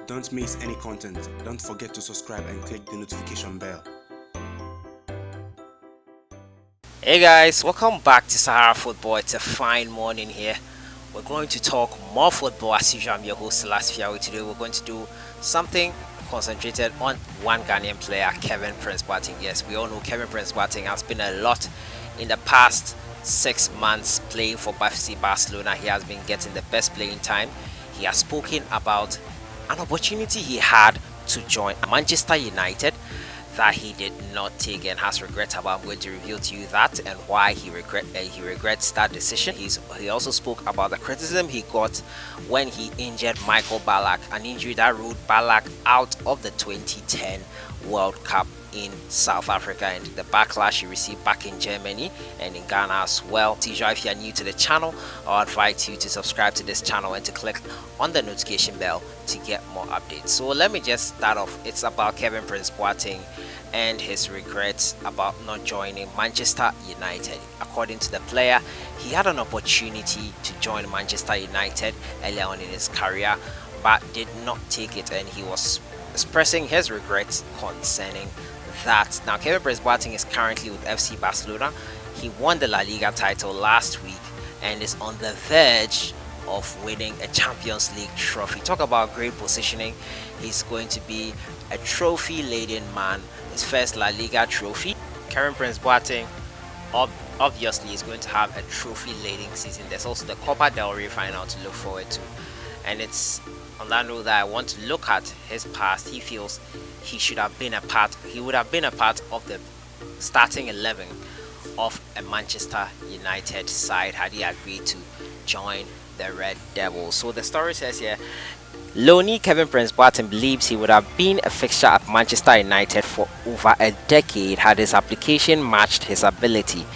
Don't miss any content. Don't forget to subscribe and click the notification bell. Hey guys, welcome back to Sahara Football. It's a fine morning here. We're going to talk more football as usual. I'm your host Selassie. Today we're going to do something concentrated on one Ghanaian player, Kevin Prince Boateng. Yes, we all know Kevin Prince Boateng has been a lot in the past 6 months playing for FC Barcelona. He has been getting the best playing time. He has spoken about an opportunity he had to join Manchester United that he did not take and has regret about. I'm going to reveal to you that and why he regrets that decision. He also spoke about the criticism he got when he injured Michael Ballack, an injury that ruled Ballack out of the 2010 World Cup in South Africa, and the backlash he received back in Germany and in Ghana as well. If you are new to the channel, I invite you to subscribe to this channel and to click on the notification bell to get more updates. So let me just start off. It's about Kevin Prince Boateng and his regrets about not joining Manchester United. According to the player, he had an opportunity to join Manchester United earlier on in his career but did not take it, and he was expressing his regrets concerning that. Now, Kevin Prince Boateng is currently with FC Barcelona. He won the La Liga title last week and is on the verge of winning a Champions League trophy. Talk about great positioning. He's going to be a trophy-laden man. His first La Liga trophy. Kevin Prince Boateng obviously is going to have a trophy-laden season. There's also the Copa del Rey final to look forward to, and it's on that note that I want to look at his past. He feels he would have been a part of the starting 11 of a Manchester United side had he agreed to join the Red Devils. So the story says here, Loney Kevin Prince Boateng believes he would have been a fixture at Manchester United for over a decade had his application matched his ability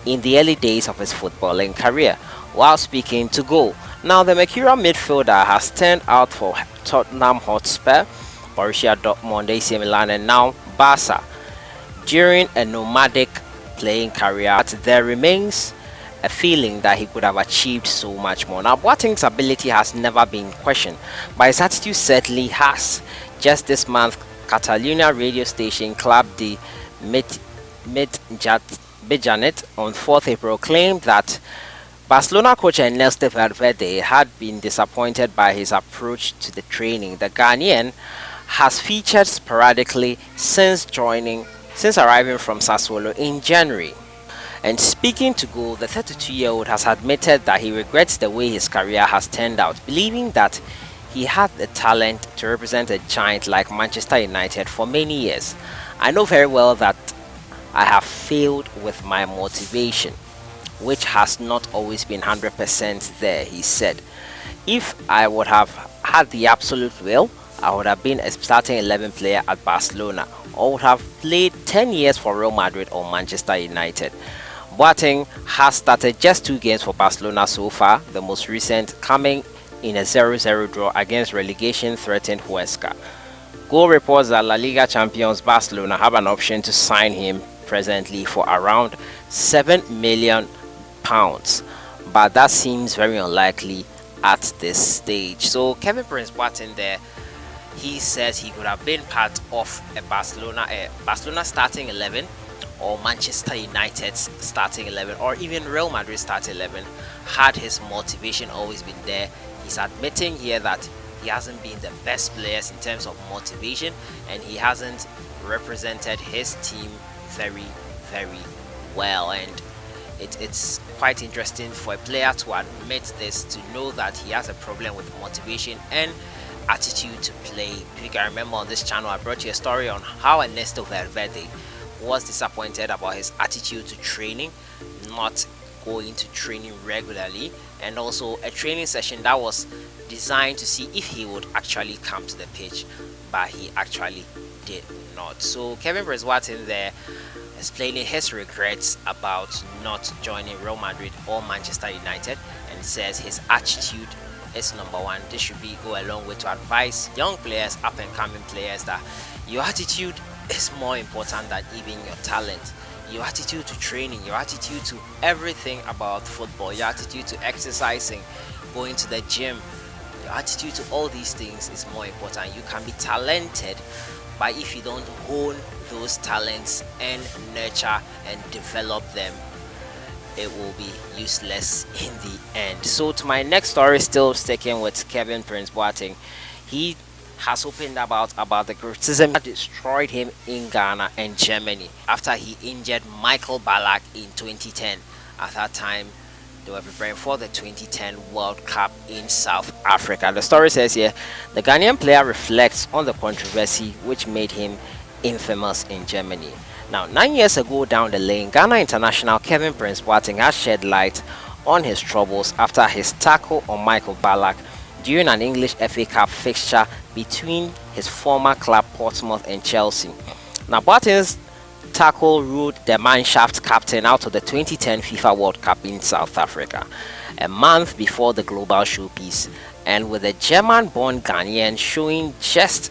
in the early days of his footballing career. While speaking to Goal, now the Mercurial midfielder has turned out for Tottenham Hotspur, Borussia Dortmund, AC Milan, and now Barca during a nomadic playing career. But there remains a feeling that he could have achieved so much more. Now, Boateng's ability has never been questioned, but his attitude certainly has. Just this month, Catalonia radio station Club de Mitjanit on 4th April claimed that Barcelona coach Ernesto Valverde had been disappointed by his approach to the training. The Ghanaian has featured sporadically since arriving from Sassuolo in January. And speaking to Goal, the 32-year-old has admitted that he regrets the way his career has turned out, believing that he had the talent to represent a giant like Manchester United for many years. I know very well that I have failed with my motivation, which has not always been 100% there, he said. If I would have had the absolute will, I would have been a starting 11 player at Barcelona, or would have played 10 years for Real Madrid or Manchester United. Boateng has started just 2 games for Barcelona so far, the most recent coming in a 0-0 draw against relegation-threatened Huesca. Goal reports that La Liga champions Barcelona have an option to sign him presently for around £7 million, but that seems very unlikely at this stage. So Kevin Prince Boateng there, he says he could have been part of a Barcelona starting 11 or Manchester United's starting 11 or even Real Madrid starting 11 had his motivation always been there. He's admitting here that he hasn't been the best players in terms of motivation, and he hasn't represented his team very well, and it's quite interesting for a player to admit this, to know that he has a problem with motivation and attitude to play. If you can remember, on this channel I brought you a story on how Ernesto Valverde was disappointed about his attitude to training, not going to training regularly, and also a training session that was designed to see if he would actually come to the pitch, but he actually did not. So Kevin Prince Boateng there explaining his regrets about not joining Real Madrid or Manchester United, and says his attitude is number one. This should go a long way to advise young players, up and coming players, that your attitude is more important than even your talent. Your attitude to training, your attitude to everything about football, your attitude to exercising, going to the gym, your attitude to all these things is more important. You can be talented, but if you don't hone those talents and nurture and develop them, it will be useless in the end. So to my next story, still sticking with Kevin Prince Boateng, he has opened about the criticism that destroyed him in Ghana and Germany after he injured Michael Ballack in 2010. At that time, they were preparing for the 2010 World Cup in South Africa. The story says here, the Ghanaian player reflects on the controversy which made him infamous in Germany. Now, 9 years ago down the lane, Ghana international Kevin Prince Boateng has shed light on his troubles after his tackle on Michael Ballack during an English FA Cup fixture between his former club Portsmouth and Chelsea. Now, Boateng's tackle ruled the Mannschaft captain out of the 2010 FIFA World Cup in South Africa, a month before the global showpiece, and with a German-born Ghanaian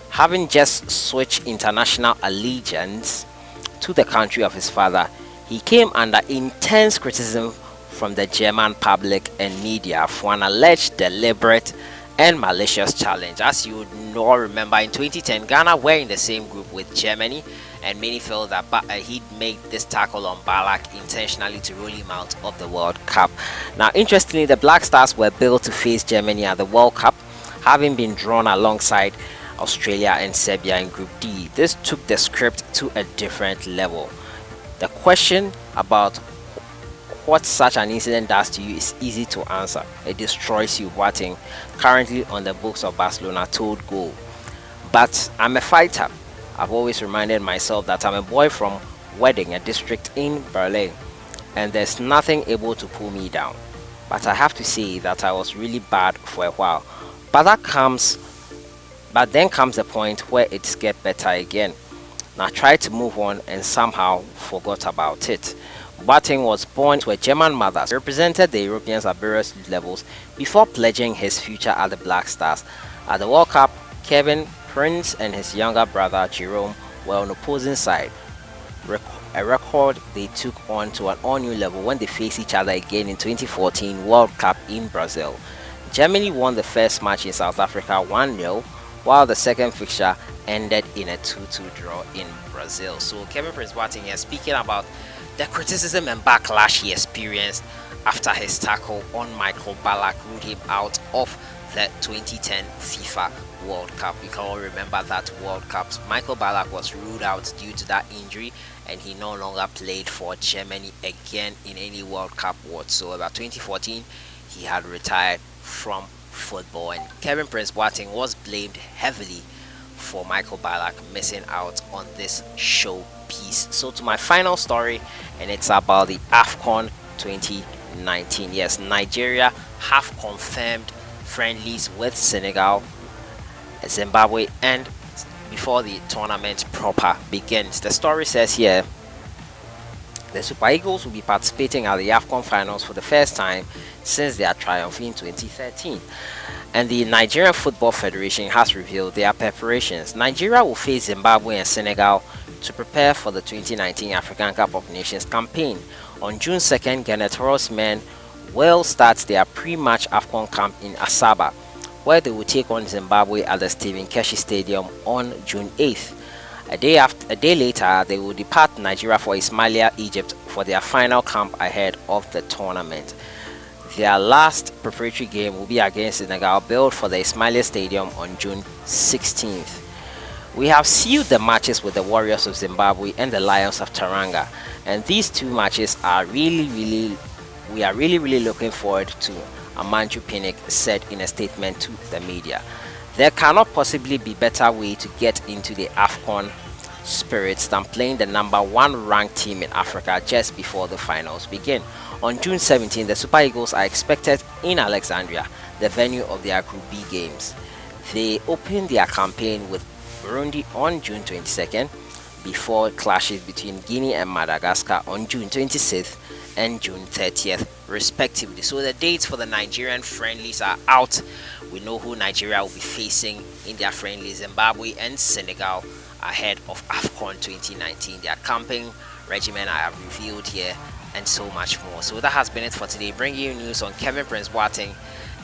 having just switched international allegiance to the country of his father, he came under intense criticism from the German public and media for an alleged deliberate and malicious challenge. As you all remember, in 2010, Ghana were in the same group with Germany, and many felt that he'd made this tackle on Ballack intentionally to rule him out of the World Cup. Now, interestingly, the Black Stars were built to face Germany at the World Cup, having been drawn alongside Australia and Serbia in Group D. This took the script to a different level. The question about what such an incident does to you is easy to answer. It destroys you. Boateng, currently on the books of Barcelona, told Goal. But I'm a fighter. I've always reminded myself that I'm a boy from Wedding, a district in Berlin, and there's nothing able to pull me down. But I have to say that I was really bad for a while. But then comes the point where it gets better again. Now I tried to move on and somehow forgot about it. Boateng was born to a German mother, represented the Europeans at various levels before pledging his future at the Black Stars. At the World Cup, Kevin Prince and his younger brother Jerome were on the opposing side, a record they took on to an all-new level when they faced each other again in 2014 World Cup in Brazil. Germany won the first match in South Africa 1-0, while the second fixture ended in a 2-2 draw in Brazil. So Kevin Prince Boateng here speaking about the criticism and backlash he experienced after his tackle on Michael Ballack ruled him out of the 2010 FIFA World Cup. We can all remember that World Cup. Michael Ballack was ruled out due to that injury, and he no longer played for Germany again in any World Cup whatsoever. 2014, he had retired from football, and Kevin Prince Boateng was blamed heavily for Michael Ballack missing out on this showpiece. So to my final story, and it's about the AFCON 2019. Yes, Nigeria have confirmed friendlies with Senegal, Zimbabwe, and before the tournament proper begins. The story says here, the Super Eagles will be participating at the AFCON finals for the first time since their triumph in 2013. And the Nigerian Football Federation has revealed their preparations. Nigeria will face Zimbabwe and Senegal to prepare for the 2019 African Cup of Nations campaign. On June 2nd, Ganetoros men will start their pre-match AFCON camp in Asaba, where they will take on Zimbabwe at the Stephen Keshi Stadium on June 8th. A day later, they will depart Nigeria for Ismailia, Egypt for their final camp ahead of the tournament. Their last preparatory game will be against Senegal, billed for the Ismailia Stadium on June 16th. We have sealed the matches with the Warriors of Zimbabwe and the Lions of Teranga, and these two matches are we are really looking forward to, Amanju Pinnick said in a statement to the media. There cannot possibly be better way to get into the AFCON spirits than playing the #1 ranked team in Africa just before the finals begin. On June 17, the Super Eagles are expected in Alexandria, the venue of their Group B games. They open their campaign with Burundi on June 22nd, before clashes between Guinea and Madagascar on June 26th and June 30th respectively. So the dates for the Nigerian friendlies are out. We know who Nigeria will be facing in their friendlies: Zimbabwe and Senegal, ahead of AFCON 2019. Their camping regimen I have revealed here, and so much more. So that has been it for today, bringing you news on Kevin Prince Boateng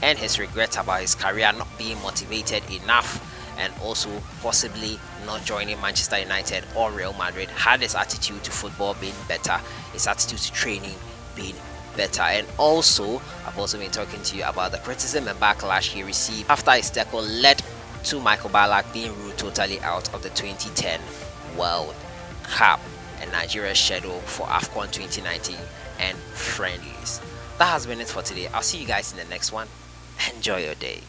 and his regrets about his career not being motivated enough, and also possibly not joining Manchester United or Real Madrid had his attitude to football been better, his attitude to training being better. And also, I've also been talking to you about the criticism and backlash he received after his tackle led to Michael Ballack being ruled totally out of the 2010 World Cup and Nigeria's schedule for AFCON 2019 and friendlies. That has been it for today. I'll see you guys in the next one. Enjoy your day.